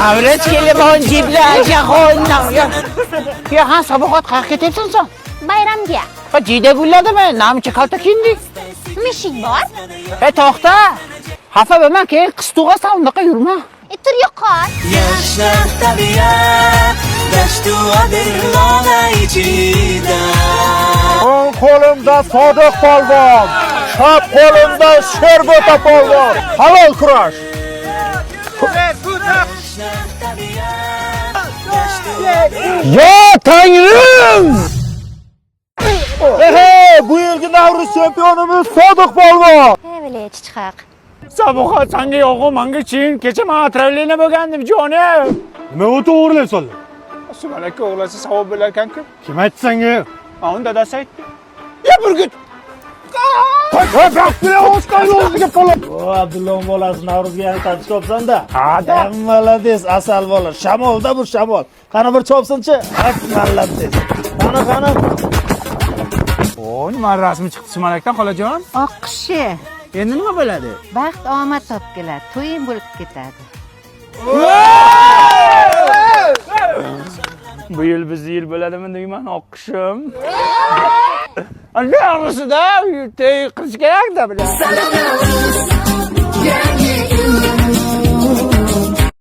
Davlatga limon jiblar jahondan. Ya ha saboqat qayerga ketyapsan sen? Bayramga. Ha jiyda gulladimi? Namcha kalta kiyindik. Mushuk bor. To'xta. Xafa bo'lma, keyin qiz tug'asan, unaqa yurma. Tur yo'qol. Yashnar tabiat, dashtu adirlola ichida. O'ng qo'limda Sodiq polvon, chap qo'limda Sherbota polvon. Halol kurash. Ya Tangrim! Bu yilgi Navruz chempionimiz Sodiq polvon. Bilay chiqaq. Saboqat senga yo'g'u, menga chin. Kecha men atravlena bo'lgandim, jonim. Nima o'ta o'g'irlaysan? Sumalakka o'g'lasa savob bo'lar ekan-ku. Kim aytdi senga? Unda dadasi aytdi. Ya burgut. Abdulla bolasi Navruzga yana tartib chopsan-da. Ha, malades, asal bola. Shamolda bu shamol. Qani bir chopsin-chi. Malades. Qani. O, nima rasmi chiqdi sumalakdan xolajon? Oqishi. Endi nima bo'ladi? Baxt omad topgilar, to'yim bo'lib ketadi. Bu yil bizni yil bo'ladimi deyman, oqishim. Ana orasida to'y qilish kerak-da, bilan.